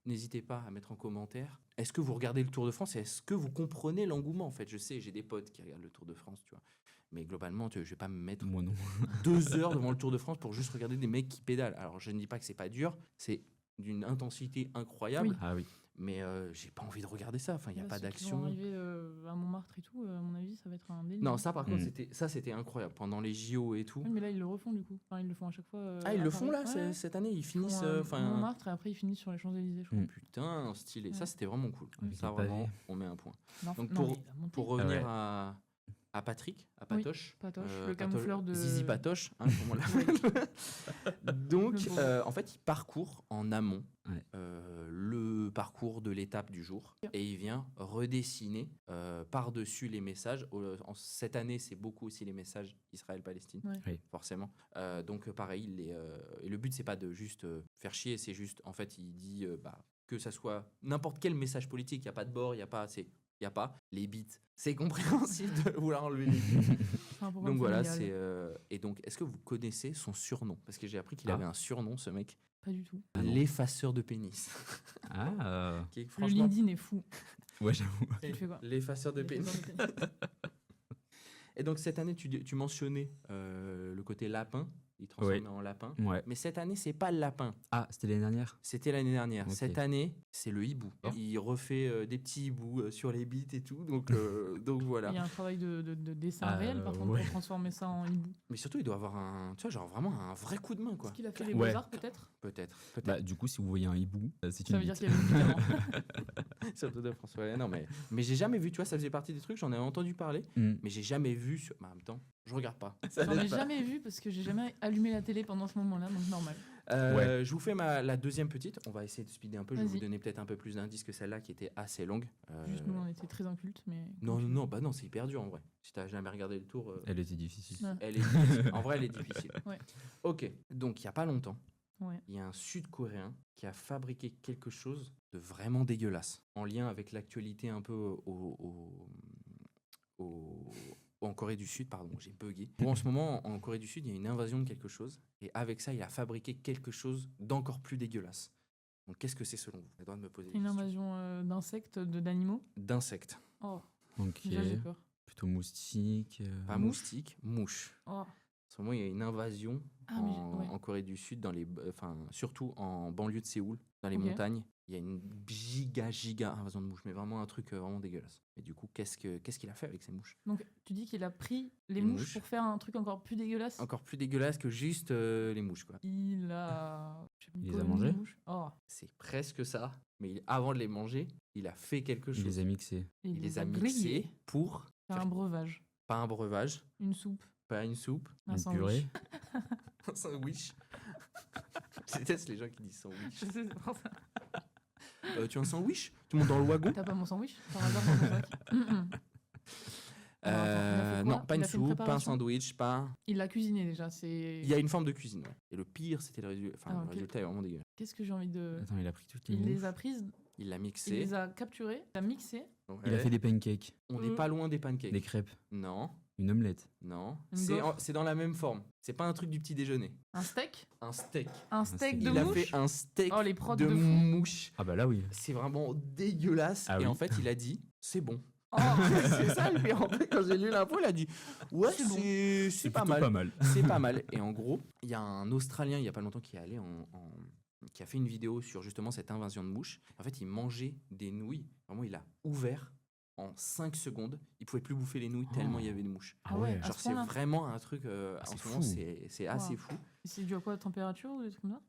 n'hésitez pas à mettre en commentaire. Est-ce que vous regardez le Tour de France et est-ce que vous comprenez l'engouement? En fait, je sais, j'ai des potes qui regardent le Tour de France, tu vois. Mais globalement, je vais pas me mettre Moi non. 2 heures devant le Tour de France pour juste regarder des mecs qui pédalent. Alors, je ne dis pas que c'est pas dur, c'est d'une intensité incroyable, Oui. Ah oui. mais j'ai pas envie de regarder ça. Enfin, il n'y a Là, pas ceux qui vont d'action. arriver à Montmartre et tout, à mon avis, ça va être un délire. Non, ça par contre, Mm. c'était incroyable. Pendant les JO et tout. Oui, mais là, ils le refont du coup. Enfin, ils le font à chaque fois. Ah, ils à le font Paris. là, Ouais. cette année, ils Ils finissent. font, Enfin, Montmartre et après ils finissent sur les Champs-Élysées, je crois. Mm. putain, stylé. Ça, Ouais. c'était vraiment cool. Avec Ça, les pavés. vraiment, on met un point. Non, Donc, non, pour- mais il a monté. Pour revenir ouais. à Patrick, à Oui, Patoche. Patoche, le camoufleur de- Zizi Patoche, hein, comme on l'appelle. Donc, Le pauvre. en fait, il parcourt en amont Ouais. le parcours de l'étape du jour et il vient redessiner par-dessus les messages. Cette année, c'est beaucoup aussi les messages Israël-Palestine, Ouais. Oui. forcément. Donc, pareil, et le but, c'est pas de juste faire chier, c'est juste, en fait, il dit que ça soit n'importe quel message politique, il n'y a pas de bord, il n'y a pas. Il n'y a pas les bits. C'est compréhensible de vouloir enlever les bits. C'est un programme Donc voilà, familial. et donc, est-ce que vous connaissez son surnom? Parce que j'ai appris qu'il Ah. avait un surnom, ce mec. Pas du tout. Ah non. L'effaceur de pénis. Ah. Qui est Le franchement. LinkedIn est fou. Ouais, j'avoue. Tu fais quoi? L'effaceur de Les pénis. photos de pénis. Et donc cette année, tu mentionnais le côté lapin. ils transformaient en lapin. Ouais. Mais cette année, c'est pas le lapin. Ah, c'était l'année dernière. C'était l'année dernière. Ok. Cette année, c'est le hibou. Oh. Il refait des petits hiboux sur les bites et tout. Donc, donc voilà. Il y a un travail de dessin Ah, réel, par contre, ouais. pour transformer ça en hibou. Mais surtout, il doit avoir tu vois, genre vraiment un vrai coup de main, quoi. Est-ce qu'il a fait les Ouais. beaux-arts, peut-être? Peut-être. Bah, du coup, si vous voyez un hibou, c'est Ça une veut dire bite. qu'il y avait une bite avant. Surtout de François. Ouais, non, mais j'ai jamais vu, tu vois, ça faisait partie des trucs, j'en ai entendu parler, Mm. mais j'ai jamais vu. Bah, en même temps, je regarde pas. J'en ai jamais vu parce que j'ai jamais allumé la télé pendant ce moment-là, donc normal. Ouais. Je vous fais la deuxième petite. On va essayer de speeder un peu. Je vais vous Vas-y. donner peut-être un peu plus d'indices que celle-là qui était assez longue. Juste nous, on était très incultes, mais. Non, bah non, c'est hyper dur en vrai. Si t'as jamais regardé le tour, Elle était difficile. Ouais. elle est difficile. En vrai, elle est difficile. Ouais. Ok, donc il y a pas longtemps, Ouais. il y a un Sud-Coréen qui a fabriqué quelque chose de vraiment dégueulasse, en lien avec l'actualité un peu en Corée du Sud, pardon, j'ai bugué. Bon, en ce moment, en Corée du Sud, il y a une invasion de quelque chose, et avec ça, il a fabriqué quelque chose d'encore plus dégueulasse. Donc, qu'est-ce que c'est selon vous? J'ai le droit de me poser des Une questions. invasion d'insectes, d'animaux. D'insectes. Oh, Ok. déjà j'ai peur. Plutôt moustique. Pas moustique, mouche. Oh. En ce moment, il y a une invasion Ah, mais en, ouais. en Corée du Sud, surtout en banlieue de Séoul, dans les Ok. montagnes. Il y a une giga invasion de mouches, mais vraiment un truc vraiment dégueulasse. Et du coup, qu'est-ce qu'il a fait avec ces mouches? Donc tu dis qu'il a pris les Les mouches mouches. pour faire un truc encore plus dégueulasse. Encore plus dégueulasse que juste les mouches, quoi. Il a. je sais pas, une Il les a colonie de mangées mouches. Oh. C'est presque ça, mais avant de les manger, il a fait quelque Il chose. les a mixés. Et Il les a grillés. mixés pour Faire un breuvage. pas un breuvage, Une soupe. pas une soupe, Un Une sandwich. purée. un sandwich. Je déteste les gens qui disent sandwich. Je sais, c'est pour ça. Tu as un sandwich? Tout le monde dans le wagon? T'as pas mon sandwich par hasard dans ton sac? Alors, attends, il a fait quoi? Non, pas Il une a fait une soupe, pas un préparation sandwich, pas. Il l'a cuisiné déjà. C'est. Il y a une forme de cuisine, ouais. Et le pire, c'était le résultat. Enfin, Ah, le ok. résultat est vraiment dégueu. Qu'est-ce que j'ai envie de. Attends, il a pris toutes les Il les mouches. a prises, Il l'a il mixé. les a capturées, il a mixé. Il a fait des pancakes, On n'est pas loin des pancakes. des crêpes, Non, une omelette. non. Une C'est gaufre. c'est dans la même forme. C'est pas un truc du petit déjeuner. Un steak. Un steak. Un steak steak. de Il a mouche. fait un steak Oh, les prods de de fou. mouche. Ah bah là oui. C'est vraiment dégueulasse. Ah et oui. en fait, il a dit, c'est bon. Oh, C'est ça, lui. En fait, quand j'ai lu l'info, il a dit, ouais, C'est bon. c'est pas plutôt mal. pas mal. C'est pas mal. Et en gros, il y a un Australien, il y a pas longtemps, qui est allé qui a fait une vidéo sur justement cette invasion de mouches. En fait, il mangeait des nouilles. Vraiment, il a ouvert en 5 secondes. Il pouvait plus bouffer les nouilles tellement il y avait des mouches. Ah ouais, à Genre, ce c'est point-là. vraiment un truc. En c'est ce moment, fou. c'est assez Wow. fou. C'est dû à quoi, température ou des trucs comme ça?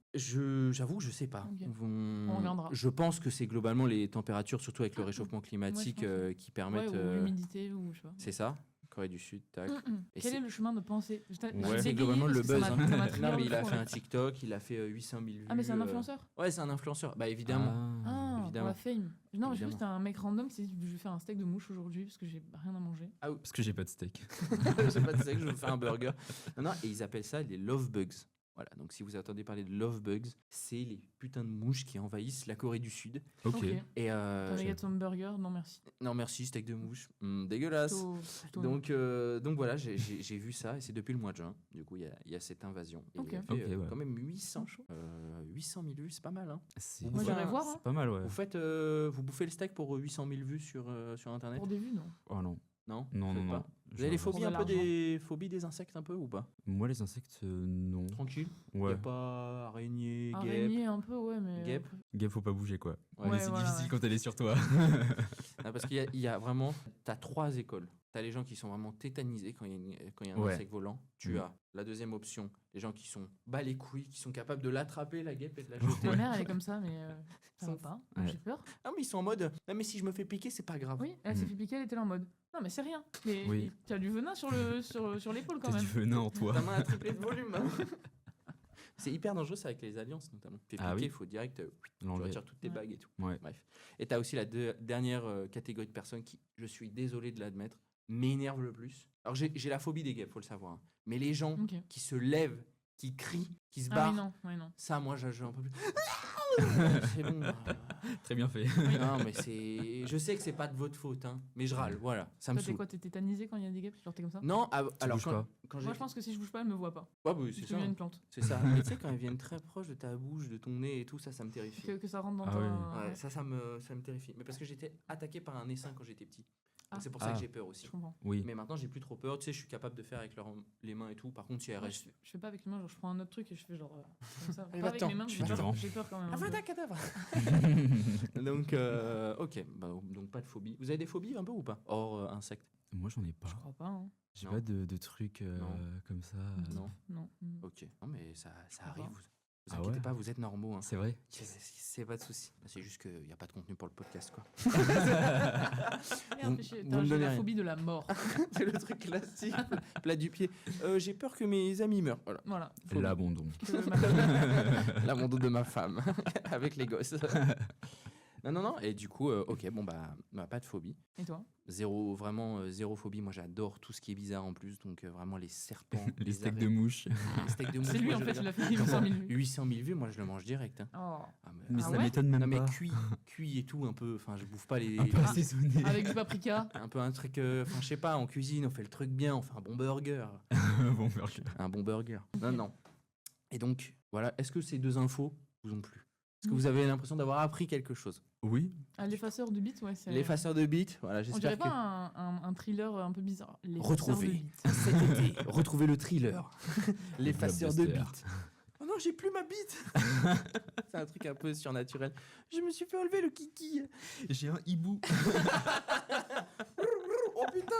J'avoue que je sais pas. Ok. On regardera. Je pense que c'est globalement les températures, surtout avec le réchauffement climatique, pense, ouais. qui permettent. Ouais, ou l'humidité ou je sais pas. C'est ça, Corée du Sud, tac. Et Quel c'est- est le chemin de pensée? J'ai Ouais, bégayé c'est globalement le parce que ça buzz. m'a- hein. ça m'a trigger Non, mais de il a fou, fait ouais. un TikTok, il a fait 800 000 vues. Ah, mais c'est un influenceur? Ouais, c'est un influenceur. Bah évidemment. Ah, pour évidemment. la fame. Non, Évidemment. juste un mec random qui s'est dit je vais faire un steak de mouche aujourd'hui parce que j'ai rien à manger. Parce que j'ai pas de steak. Je sais pas, tu sais que je veux faire un burger. Non, et ils appellent ça les love bugs. Voilà, donc si vous entendez parler de love bugs, c'est les putains de mouches qui envahissent la Corée du Sud. Ok. Et T'as get some burger? Non, merci. non, merci, steak de mouche. Dégueulasse. Plutôt Donc voilà, j'ai vu ça et c'est depuis le mois de juin. Du coup, il y a cette invasion. Et Ok. il a fait Ok, ouais. quand même 800 chaud. 800 000 vues, c'est pas mal. Hein. C'est Moi, j'irais voir, hein. c'est pas mal, ouais. Vous faites, vous bouffez le steak pour 800 000 vues sur Internet? Pour des vues, non. Oh non. Non, Non, vous non, faites non. pas. Vous avez les Genre- phobies, Pour un de peu l'argent. des phobies des insectes un peu ou pas? Moi, les insectes, non. Tranquille. Il Ouais. a pas araignée, guêpe. Araignée un peu, ouais, mais. Guêpe. Guêpe, faut pas bouger, quoi. Ouais, Mais c'est voilà, difficile ouais. quand elle est sur toi. Non, parce qu'il y a vraiment, t'as 3 écoles. T'as les gens qui sont vraiment tétanisés quand il y a un Ouais. insecte volant. Tu Mhm. as la deuxième option, les gens qui sont bas les couilles, qui sont capables de l'attraper, la guêpe, et de la jeter. Ma mère, elle est comme ça, mais ça va Sauf- pas. Ouais. J'ai peur. Ah, mais ils sont en mode, non, mais si je me fais piquer, c'est pas grave. Oui, elle s'est Mm. fait piquer, elle était là en mode. Non, mais c'est rien. Mais Oui. tu as du venin sur l'épaule quand T'as même. du venin en toi. Ta main a triplé de volume. Hein. C'est hyper dangereux, ça, avec les alliances notamment. Fais piquer, Ah oui. il faut direct, tu L'enlever. retires toutes tes Ouais. bagues et tout. Ouais. Bref. Et t'as aussi la dernière catégorie de personnes qui, je suis désolé de l'admettre, m'énerve le plus. Alors j'ai la phobie des guêpes, faut le savoir. Hein. Mais les gens Ok. qui se lèvent, qui crient, qui se Ah barrent, oui, non, oui, non. ça, moi, je un peu plus. C'est bon. Très bien fait. Non, mais c'est. Je sais que c'est pas de votre faute, hein, mais je râle, voilà. Ça me Toi, t'es saoule. quoi? T'es tétanisé quand il y a des guêpes? Genre, t'es comme ça? Non, alors bouges pas. quand j'ai. Moi, je pense que si je bouge pas, elle me voit pas. Ouais, oui, Je c'est suis ça. une plante. C'est ça. Mais tu sais, quand elles viennent très proches de ta bouche, de ton nez et tout, ça me terrifie. Que ça rentre dans Ah ta. oui. Ouais, ça me terrifie. Mais parce que j'étais attaqué par un essaim quand j'étais petit. Ah. C'est pour ça Ah. que j'ai peur aussi. Je comprends. Oui. Mais maintenant, j'ai plus trop peur. Tu sais, je suis capable de faire avec les mains et tout. Par contre, si elle Moi, reste. je fais pas avec les mains, genre je prends un autre truc et je fais genre comme ça. Allez, Pas avec va-t'en. mes mains, Tu j'ai fais du peur, vent. j'ai peur quand même. un peu. Avada Kedavra. Donc, ok. Donc, pas de phobie. Vous avez des phobies un peu ou pas? Hors insectes. Moi, j'en ai pas. Je crois pas. Hein. J'ai Non. pas de trucs Non. comme ça. Non. Non. Ok. Non, mais ça crois arrive. pas. Vous Ah inquiétez ouais. pas, vous êtes normaux. Hein. C'est vrai. C'est pas de souci. C'est juste qu'il n'y a pas de contenu pour le podcast, quoi. Merde, fais chier, vous t'as- me j'ai donnez la rien. phobie de la mort. C'est le truc classique. Plat du pied. J'ai peur que mes amis meurent. Voilà. Voilà. Phobie. L'abandon. Que ma- L'abandon de ma femme avec les gosses. Non. Et du coup, ok, bon, bah, pas de phobie. Et toi? Zéro phobie. Moi, j'adore tout ce qui est bizarre en plus. Donc, vraiment, les serpents. Les steaks de mouche. Les steaks de mouche. C'est lui moi, en je fait, le il a regarde. fait 800 000 vues. 800 000 vues, moi, je le mange direct. Hein. Oh. Ah, Mais Ah ça ouais m'étonne même non, mais pas. cuit et tout, un peu. Enfin, je bouffe pas les. Un peu assaisonné. Avec du paprika. Un peu un truc. Enfin, je sais pas, en cuisine, on fait le truc bien, on fait un bon burger. Bon, burger. Un bon burger. Non. Et donc, voilà, est-ce que ces deux infos vous ont plu? Est-ce que vous avez l'impression d'avoir appris quelque chose? Oui. Ah, l'effaceur de beats, ouais. c'est- L'effaceur de beats, voilà, On j'espère dirait que. pas un thriller un peu bizarre. L'effaceur Retrouvez de beats. cet été, retrouvez le thriller. L'effaceur de blockbuster. beats. Oh non, j'ai plus ma bite. C'est un truc un peu surnaturel. Je me suis fait enlever le kiki. J'ai un hibou. Oh putain.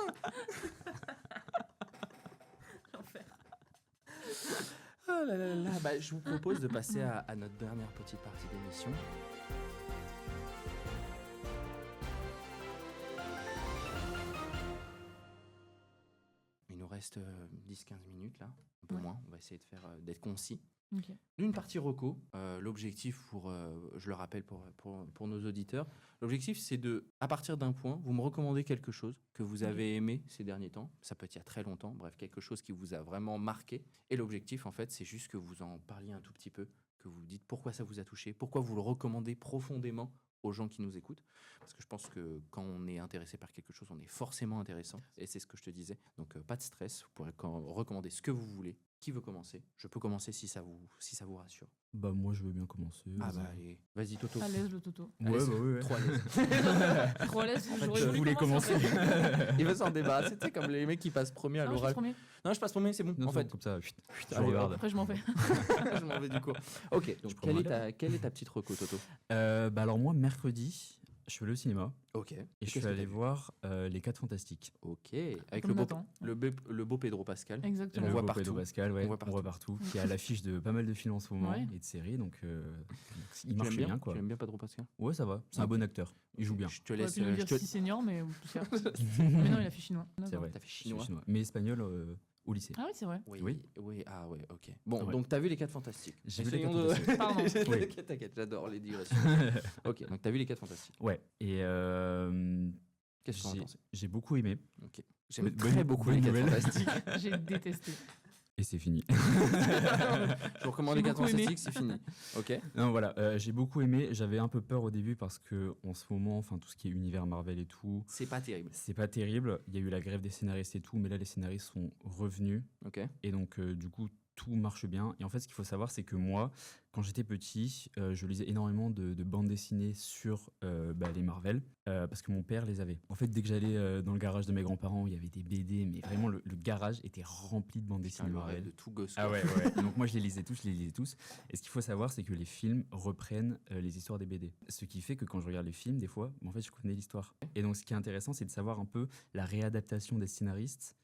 L'enfer. Oh là là là. Bah, je vous propose de passer à notre dernière petite partie d'émission. Il nous reste 10-15 minutes là, un peu Ouais. moins. On va essayer de faire d'être concis. Ok. D'une partie reco, l'objectif je le rappelle pour nos auditeurs, l'objectif c'est de, à partir d'un point, vous me recommandez quelque chose que vous avez aimé ces derniers temps, ça peut être il y a très longtemps, bref, quelque chose qui vous a vraiment marqué. Et l'objectif en fait c'est juste que vous en parliez un tout petit peu, que vous dites pourquoi ça vous a touché, pourquoi vous le recommandez profondément aux gens qui nous écoutent. Parce que je pense que quand on est intéressé par quelque chose, on est forcément intéressant. Et c'est ce que je te disais. Donc pas de stress, vous pourrez recommander ce que vous voulez. Qui veut commencer? Je peux commencer si ça vous rassure. Bah, moi, je veux bien commencer. Ah bah allez, vas-y Toto. À l'aise, le Toto. Ouais, Allez, bah, ouais. Trop à l'aise. Trop à l'aise, fait, j'aurais je voulu voulais commencer. en fait. Il veut s'en débarrasser, tu sais, comme les mecs qui passent premier à Non, je l'oral. passe premier. Non, je passe premier, c'est bon. Non, en fait, comme ça, chut, je allez, regarde. Après, je m'en vais. je m'en vais du coup. Ok, donc prends ma quelle est ta petite reco, Toto? Bah, alors, moi, mercredi, je suis allé au cinéma Ok. et je suis allé voir Les 4 Fantastiques. Ok, avec Comme Nathan. le beau Pedro Pascal. Exactement. On Le voit beau partout. Pedro Pascal, ouais, On voit partout. qui est à l'affiche de pas mal de films en ce moment Ouais. et de séries, donc il Tu marche l'aimes bien, quoi. Tu aimes bien Pedro Pascal? Ouais, ça va, c'est un Ok. bon acteur, il joue bien. Je te On aurait laisse. pu nous je dire te- si senior, mais mais non, il a fait chinois. C'est D'accord. vrai, T'as fait je suis chinois. chinois. Mais espagnol au lycée. Ah oui, c'est vrai. Oui, ah ouais, ok. Bon, Ouais. donc t'as vu les 4 Fantastiques. J'ai vu les Essayons 4 de- Fantastiques. Pardon. Oui. T'inquiète, j'adore les digressions. Ok, donc t'as vu les 4 Fantastiques. Ouais, et Qu'est-ce que t'en as pensé? j'ai beaucoup aimé, Ok. J'aime Bonne- très beaucoup bonne les 4 nouvelle. Fantastiques. J'ai détesté. et c'est fini. Je vous recommande J'ai les 4 beaucoup aimé. Fantastiques, c'est fini. Ok. Non, voilà, j'ai beaucoup aimé. J'avais un peu peur au début parce que en ce moment, enfin tout ce qui est univers Marvel et tout, C'est pas terrible. c'est pas terrible. Il y a eu la grève des scénaristes et tout, mais là les scénaristes sont revenus Ok. et donc du coup tout marche bien. Et en fait, ce qu'il faut savoir, c'est que moi, quand j'étais petit, je lisais énormément de bandes dessinées sur les Marvel parce que mon père les avait. En fait, dès que j'allais dans le garage de mes grands-parents, il y avait des BD, mais vraiment le garage était rempli de bandes C'est dessinées le rêve Marvel. de tout gosse. Ah quoi. ouais. Donc moi je les lisais tous. Et ce qu'il faut savoir, c'est que les films reprennent les histoires des BD. Ce qui fait que quand je regarde les films, des fois, en fait, je connais l'histoire. Et donc ce qui est intéressant, c'est de savoir un peu la réadaptation des scénaristes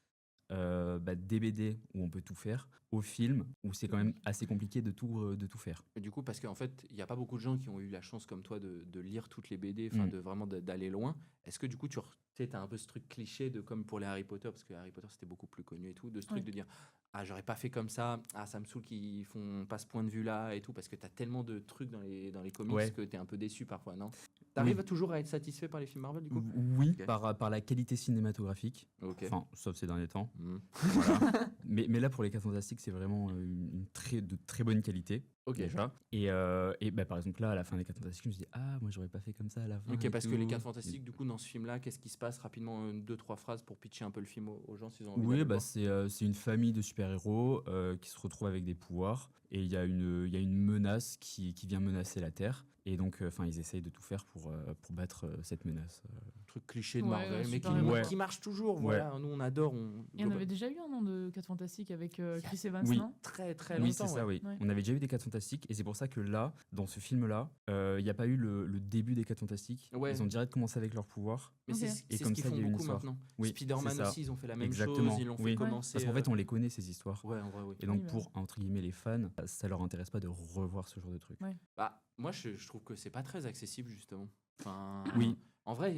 des BD où on peut tout faire au film où c'est quand même assez compliqué de tout faire. Et du coup, parce qu'en fait, il n'y a pas beaucoup de gens qui ont eu la chance comme toi de lire toutes les BD, enfin de vraiment d'aller loin. Est-ce que du coup, tu as un peu ce truc cliché de comme pour les Harry Potter, parce que Harry Potter c'était beaucoup plus connu et tout, de ce truc Ouais. de dire ah j'aurais pas fait comme ça, ah ça me saoule qu'ils font pas ce point de vue là et tout, parce que tu as tellement de trucs dans les comics Ouais. que tu es un peu déçu parfois, non? T'arrives toujours à être satisfait par les films Marvel du coup? Oui, Ok. par la qualité cinématographique, Ok. enfin sauf ces derniers temps. Mhm. Voilà. mais là pour les 4 Fantastiques, c'est vraiment de très bonne qualité. Ok. déjà. Et bah, par exemple, là, à la fin des 4 Fantastiques, je me suis dit, ah, moi, j'aurais pas fait comme ça à la fin. Ok, et parce que tout. les 4 Fantastiques, du coup, dans ce film-là, qu'est-ce qui se passe rapidement, 2-3 phrases pour pitcher un peu le film aux gens s'ils ont envie d'aller Oui, le bah, voir. c'est une famille de super-héros qui se retrouve avec des pouvoirs. Et il y a une menace qui vient menacer la Terre. Et donc, ils essayent de tout faire pour battre cette menace. Truc cliché de Ouais, Marvel, mais qui, super-héros, Ouais. qui marche toujours. Ouais. Voilà, nous on adore. Il y en avait déjà eu un nom de 4 Fantastiques avec Chris Evans, Oui. non? Très très Oui, longtemps. c'est ça, ouais. oui. Ouais. On avait déjà eu des 4 Fantastiques. Et c'est pour ça que là, dans ce film-là, il n'y a pas eu le début des 4 Fantastiques. Ouais. Ils ont direct commencé avec leurs pouvoirs. Mais Ok. c'est Et c'est ce comme qu'ils ça, font il y a eu une beaucoup histoire. maintenant. Oui, Spider-Man c'est ça. aussi, ils ont fait la même Exactement, chose. Ils l'ont oui. fait commencer. Parce qu'en fait, on les connaît, ces histoires. Ouais, en vrai, oui. Et donc, Oui, bah. pour, entre guillemets, les fans, ça leur intéresse pas de revoir ce genre de truc. Ouais. Bah, moi, je trouve que c'est pas très accessible, justement. Enfin, Oui. En vrai,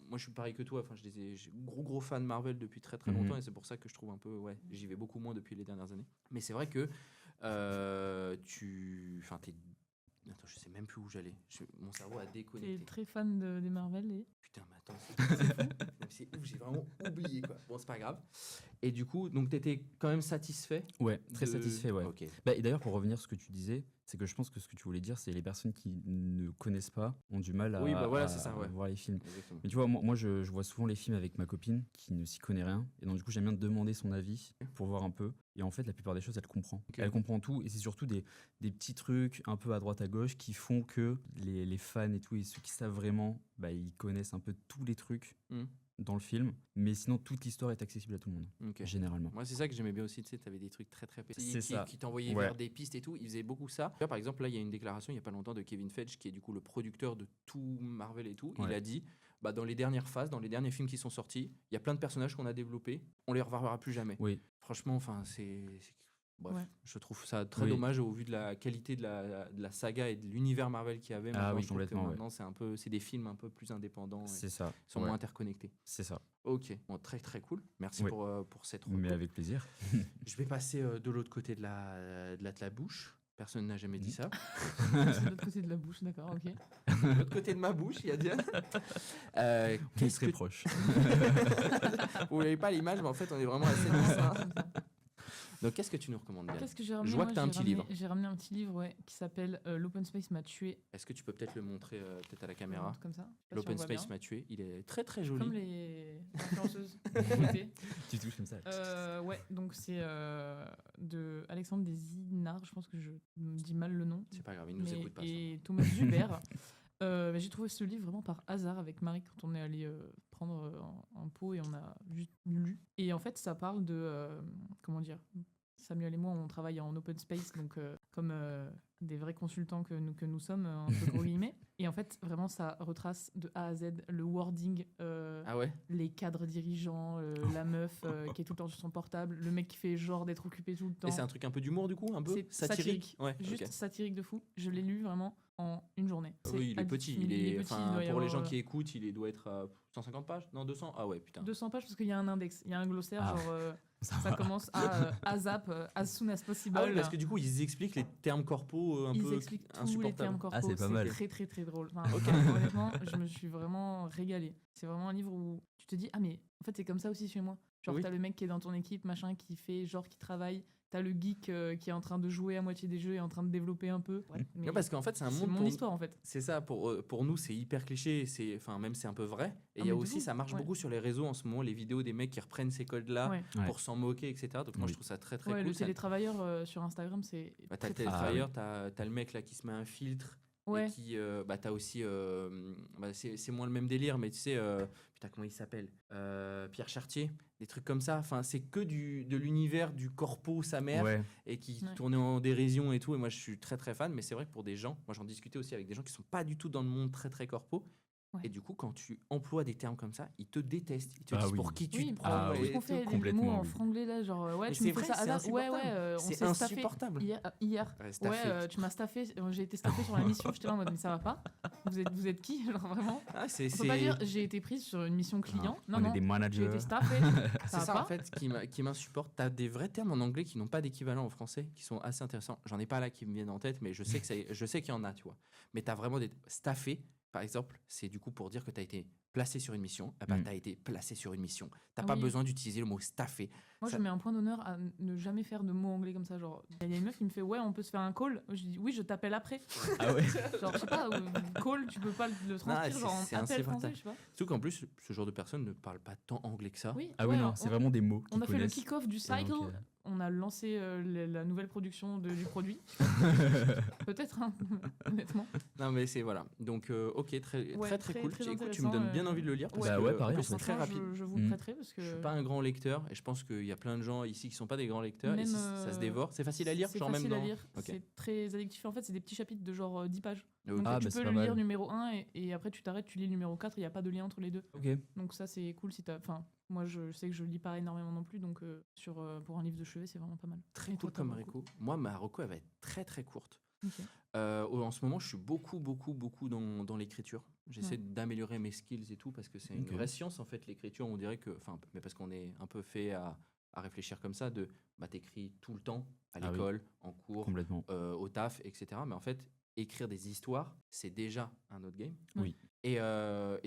moi, je suis pareil que toi. Enfin, je suis gros fan de Marvel depuis très très Mhm. longtemps et c'est pour ça que je trouve un peu, ouais, j'y vais beaucoup moins depuis les dernières années. Mais c'est vrai que t'es. Attends, je sais même plus où j'allais. Mon cerveau a T'es déconnecté. très fan des Marvel et Putain, mais attends, c'est fou. C'est ouf, j'ai vraiment oublié quoi. Bon, c'est pas grave. Et du coup, donc t'étais quand même satisfait Ouais, très de- satisfait, ouais. Ok. Bah, et d'ailleurs, pour revenir à ce que tu disais, c'est que je pense que ce que tu voulais dire, c'est les personnes qui ne connaissent pas ont du mal à, Oui, bah voilà, à c'est ça, ouais. voir les films. Exactement. Mais tu vois, moi je vois souvent les films avec ma copine qui ne s'y connaît rien. Et donc, du coup, j'aime bien demander son avis pour voir un peu. Et en fait, la plupart des choses, elle comprend. Ok. Elle comprend tout. Et c'est surtout des petits trucs un peu à droite, à gauche qui font que les fans et tout, et ceux qui savent vraiment, bah, ils connaissent un peu tous les trucs Mhm. dans le film. Mais sinon, toute l'histoire est accessible à tout le monde, Ok. généralement. Moi, c'est ça que j'aimais bien aussi, tu sais, t'avais des trucs très très précis C'est ça. qui t'envoyaient Ouais. vers des pistes et tout. Ils faisaient beaucoup ça. Tu vois, par exemple, là, il y a une déclaration il y a pas longtemps de Kevin Feige, qui est du coup le producteur de tout Marvel et tout. Il Ouais. a dit, bah, dans les dernières phases, dans les derniers films qui sont sortis, il y a plein de personnages qu'on a développés, on les reverra plus jamais. Oui. Franchement, enfin, bref, Ouais. je trouve ça très Oui. dommage au vu de la qualité de la saga et de l'univers Marvel qu'il y avait. Ah Maintenant, oui, je trouve que complètement, ouais. maintenant, c'est des films un peu plus indépendants et C'est ça. sont Ouais. moins interconnectés. C'est ça. Ok, bon, très très cool. Merci Oui. pour cette reco. Mais avec plaisir. Je vais passer de l'autre côté de la bouche. Personne n'a jamais dit ça. c'est de l'autre côté de la bouche, d'accord, ok. De l'autre côté de ma bouche, il y a Diane. On est Qu'est-ce très que... proche. Vous n'avez pas l'image, mais en fait, on est vraiment assez loin. Donc, qu'est-ce que tu nous recommandes, Diane? Qu'est-ce que j'ai ramené? Je vois Moi, que t'as un j'ai petit ramené- livre. J'ai ramené un petit livre, ouais, qui s'appelle L'Open Space m'a tué. Est-ce que tu peux peut-être le montrer peut-être à la caméra? Comme ça. Je sais pas si on L'Open voit Space bien. m'a tué. Il est très très joli. Comme les influenceuses. beauté. Tu touches comme ça. Ouais, donc c'est de Alexandre Desinard, je pense que je me dis mal le nom. C'est pas grave, il nous Mais- écoute pas. ça. et Thomas Zuber. Mais j'ai trouvé ce livre vraiment par hasard avec Marie quand on est allé prendre un pot et on a juste lu. Et en fait, ça parle de. Comment dire? Samuel et moi, on travaille en open space, donc comme des vrais consultants que nous sommes, un peu gros guillemets. Et en fait, vraiment, ça retrace de A à Z le wording, Ah ouais? les cadres dirigeants, la meuf qui est tout le temps sur son portable, le mec qui fait genre d'être occupé tout le temps. Et c'est un truc un peu d'humour du coup, un peu C'est satirique. Ouais. Juste ok. satirique de fou. Je l'ai lu vraiment en une journée. Ah oui, il est petit. Il est, petit, enfin, il doit y pour les avoir, gens qui écoutent, il doit être à 150 pages. Non, 200. Ah ouais, putain. 200 pages parce qu'il y a un index, il y a un glossaire, Ah. genre Ça ça va. commence à ASAP, as soon as possible. Ah oui, parce que du coup, ils expliquent les termes corpaux un Ils peu expliquent tous les insupportables. termes corporels. Ah, c'est pas mal. très très très drôle. Enfin, Ok. honnêtement, je me suis vraiment régalée. C'est vraiment un livre où tu te dis, ah mais en fait c'est comme ça aussi chez moi. Genre Oui. t'as le mec qui est dans ton équipe, machin, qui fait genre qui travaille. T'as le geek qui est en train de jouer à moitié des jeux et en train de développer un peu. Ouais, mais Ouais, parce qu'en fait, c'est un c'est monde mon pour- histoire en fait. C'est ça, pour nous, c'est hyper cliché, enfin, même c'est un peu vrai. Et Ah, il y a mais de aussi, fou, ça marche ouais. beaucoup sur les réseaux en ce moment, les vidéos des mecs qui reprennent ces codes-là Ouais. Ouais. pour s'en moquer, etc. Donc moi, Oui. je trouve ça très très Ouais, cool. le Ça- télétravailleur sur Instagram, c'est. Bah, t'as le très, très télétravailleur, t'as le mec là qui se met un filtre. Ouais. Et qui, t'as aussi, bah, c'est moins le même délire, mais tu sais, putain, comment il s'appelle? Pierre Chartier, des trucs comme ça. Enfin, c'est que de l'univers du corpo, sa mère, Ouais. et qui Ouais. tournait en dérision et tout. Et moi, je suis très très fan, mais c'est vrai que pour des gens, moi j'en discutais aussi avec des gens qui sont pas du tout dans le monde très très corpo. Ouais. Et du coup, quand tu emploies des termes comme ça, ils te détestent. Ils te Ah disent oui. pour qui tu Oui, te prends. Ah parce oui. qu'on fait des complètement, mots en oui. franglais là, genre ouais, Mais tu me c'est fais vrai, ça c'est hasard. Ouais, insupportable. on C'est s'est staffé insupportable. hier. Ouais, staffé. Ouais, tu m'as staffé, j'ai été staffé sur la mission, j'étais là en mode mais ça va pas. Vous êtes qui? Genre vraiment. Ah, On peut pas dire j'ai été prise sur une mission client. Ah, Non, on non. est des J'ai managers. été staffé. C'est va ça pas. en fait qui m'insupporte. T'as des vrais termes en anglais qui n'ont pas d'équivalent en français, qui sont assez intéressants. J'en ai pas là qui me viennent en tête, mais je sais qu'il y en a, tu vois. Mais t'as vraiment des staffés. par exemple, c'est du coup pour dire que tu as été placé sur une mission. Eh ben, Mm. tu as été placé sur une mission. Tu n'as Ah pas oui. besoin d'utiliser le mot staffé. Moi, Ça- je mets un point d'honneur à ne jamais faire de mots anglais comme ça. Genre, il y a une meuf qui me fait ouais, on peut se faire un call. Je dis oui, je t'appelle après. Ah ouais. Genre, je sais pas, call, tu peux pas le transcrire, c'est- genre en c'est appel français, insupportable. je sais pas. Surtout qu'en plus, ce genre de personne ne parle pas tant anglais que ça. Oui, Ah oui, ouais, non, c'est on- vraiment des mots On qu'ils a fait le connaissent. kick-off du Et cycle. donc, On a lancé la nouvelle production du produit. Peut-être, hein, honnêtement. Non, mais c'est voilà. Donc, ok, très, Ouais, très, très très, cool. très Écoute, tu me intéressant, donnes bien envie de le lire. Parce Bah que, ouais, pareil, en plus, en c'est fait. très rapide. Je vous le Mm. prêterai parce que. Je suis pas un grand lecteur et je pense qu'il y a plein de gens ici qui sont pas des grands lecteurs. et Même, ça se dévore. C'est facile à lire, C'est genre facile même à dans. lire. Ok. C'est très addictif. En fait, c'est des petits chapitres de genre 10 pages. Ok. Donc Ah, tu bah, c'est peux pas le lire mal. numéro 1 et après tu t'arrêtes, tu lis le numéro 4. Il n'y a pas de lien entre les deux. Ok. Donc ça, c'est cool si t'as. Enfin, moi, je sais que je lis pas énormément non plus. Donc pour un livre de chevet, c'est vraiment pas mal. Très Et toi, cool comme t'as Reco. Moi, ma Reco, elle va être très très courte. Ok. En ce moment, je suis beaucoup dans l'écriture. J'essaie Ouais. d'améliorer mes skills et tout parce que c'est une Ok. vraie science en fait, l'écriture. On dirait que, enfin, mais parce qu'on est un peu fait à réfléchir comme ça, t'écris tout le temps à Ah oui. l'école, en cours, Complètement. au taf, etc. Mais en fait, écrire des histoires, c'est déjà un autre game. Oui. Et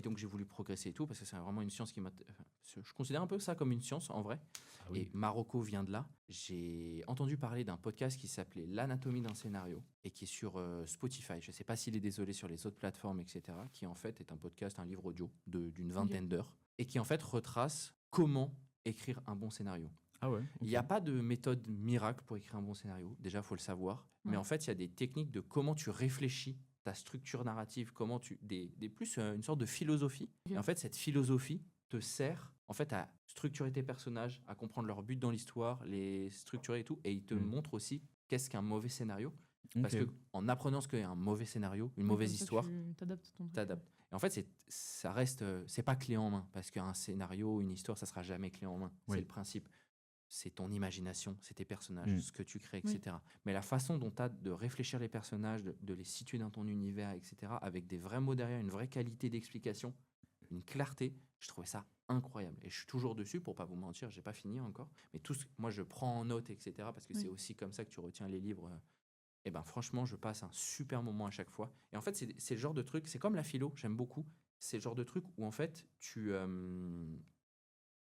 donc j'ai voulu progresser et tout parce que c'est vraiment une science qui m'a. Enfin, je considère un peu ça comme une science en vrai. Ah oui. Et Marocco vient de là. J'ai entendu parler d'un podcast qui s'appelait L'anatomie d'un scénario et qui est sur Spotify. Je ne sais pas s'il est désolé sur les autres plateformes, etc. Qui en fait est un podcast, un livre audio d'une vingtaine d'heures et qui en fait retrace comment écrire un bon scénario. Ah ouais. Il n'y a pas de méthode miracle pour écrire un bon scénario. Déjà, il faut le savoir. Mais Ouais. en fait, il y a des techniques de comment tu réfléchis ta structure narrative, comment plus une sorte de philosophie. Ok. Et en fait, cette philosophie te sert en fait à structurer tes personnages, à comprendre leur but dans l'histoire, les structurer et tout. Et il te montre aussi qu'est-ce qu'un mauvais scénario. Parce Ok. que en apprenant ce qu'est un mauvais scénario, une Oui, mauvaise comme ça, histoire, Tu t'adaptes ton truc. t'adaptes. Et en fait, ça reste, c'est pas clé en main, parce qu'un scénario, une histoire, ça sera jamais clé en main. Oui. C'est le principe. C'est ton imagination, c'est tes personnages, Mm. ce que tu crées, Oui. etc. Mais la façon dont tu as de réfléchir les personnages, de les situer dans ton univers, etc., avec des vrais mots derrière, une vraie qualité d'explication, une clarté, je trouvais ça incroyable. Et je suis toujours dessus, pour pas vous mentir, j'ai pas fini encore. Mais moi, je prends en note, etc., parce que Oui. c'est aussi comme ça que tu retiens les livres. Et ben franchement, je passe un super moment à chaque fois. Et en fait, c'est le genre de truc, c'est comme la philo, j'aime beaucoup. C'est le genre de truc où en fait,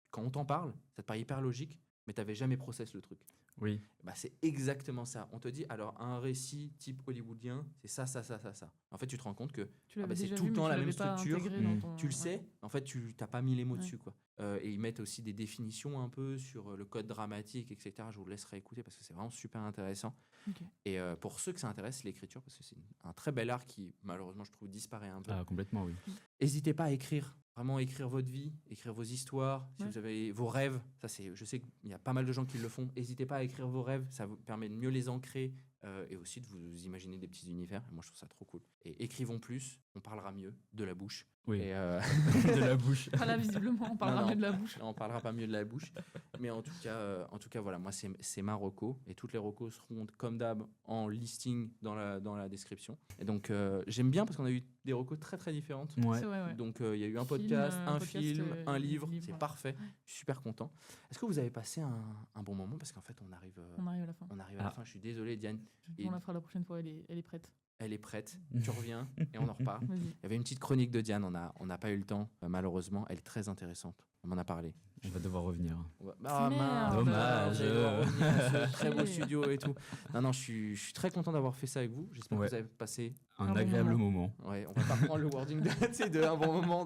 quand on t'en parle, ça te paraît hyper logique, mais tu n'avais jamais process le truc. Oui. Bah, c'est exactement ça. On te dit, alors un récit type hollywoodien, c'est ça. En fait, tu te rends compte que Tu l'avais c'est déjà tout vu, le mais temps tu la même l'avais pas structure. intégré dans Mm. ton- tu le ouais. sais, en fait, tu n'as pas mis les mots Ouais. dessus. Quoi. Et ils mettent aussi des définitions un peu sur le code dramatique, etc. Je vous laisserai écouter parce que c'est vraiment super intéressant. Ok. Et pour ceux que ça intéresse, l'écriture, parce que c'est un très bel art qui, malheureusement, je trouve, disparaît un peu. Ah, complètement, oui. N'hésitez pas à écrire, vraiment écrire votre vie, écrire vos histoires, si Ouais. vous avez vos rêves. Ça, je sais qu'il y a pas mal de gens qui le font. N'hésitez pas à écrire vos rêves, ça vous permet de mieux les ancrer et aussi de vous imaginer des petits univers. Et moi, je trouve ça trop cool. Et écrivons plus, on parlera mieux de la bouche. Oui. Et, De la bouche. Pas là, visiblement, on parlera Non, mieux de la bouche. on parlera pas mieux de la bouche. Mais en tout cas, voilà, moi, c'est ma reco. Et toutes les recos seront, comme d'hab, en listing dans la description. Et donc, j'aime bien parce qu'on a eu des recos très, très différentes. Ouais. C'est vrai, ouais. Donc il y a eu un Film, podcast, un podcast, film, un livre, livre, c'est ouais. parfait. Je suis super content. Est-ce que vous avez passé un bon moment? Parce qu'en fait, on arrive On arrive à la fin. à la fin. Je suis désolé, Diane. Et- On la fera la prochaine fois, elle est prête. Elle est prête. Tu reviens et on en reparle. Vas-y. Il y avait une petite chronique de Diane. On n'a pas eu le temps, malheureusement. Elle est très intéressante. On m'en a parlé. On va devoir revenir. Ah, Merde. mince, Dommage. je vais devoir revenir à ce très beau Oui. studio et tout. Non, je suis très content d'avoir fait ça avec vous. J'espère Ouais. que vous avez passé. Un bon agréable moment. moment. Ouais, on va pas prendre le wording de un bon moment.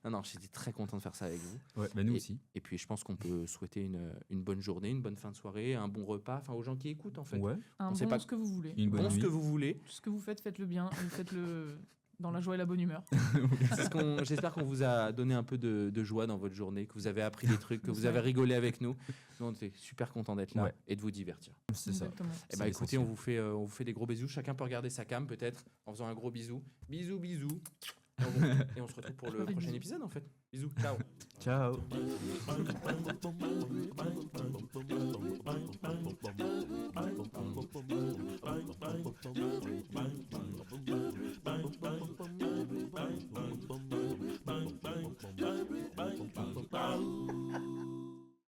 Non, j'étais très content de faire ça avec vous. Ouais, bah nous aussi. Et puis, je pense qu'on peut souhaiter une bonne journée, une bonne fin de soirée, un bon repas, enfin aux gens qui écoutent en fait. Ouais. Un On sait bon pas- ce que vous voulez. Une bonne Bon, ce nuit. que vous voulez. Tout ce que vous faites, faites-le bien. Et faites-le dans la joie et la bonne humeur. J'espère qu'on vous a donné un peu de joie dans votre journée, que vous avez appris des trucs, que vous Ouais. avez rigolé avec nous. Nous, on était super contents d'être là Ouais. et de vous divertir. C'est ça. Exactement. Eh C'est ben, écoutez, l'essentiel. on vous fait des gros bisous. Chacun peut regarder sa cam peut-être en faisant un gros bisou. Bisous, bisous. Et on se retrouve pour le Avec prochain bisous. épisode en fait. Bisous, ciao. Ciao. Bye.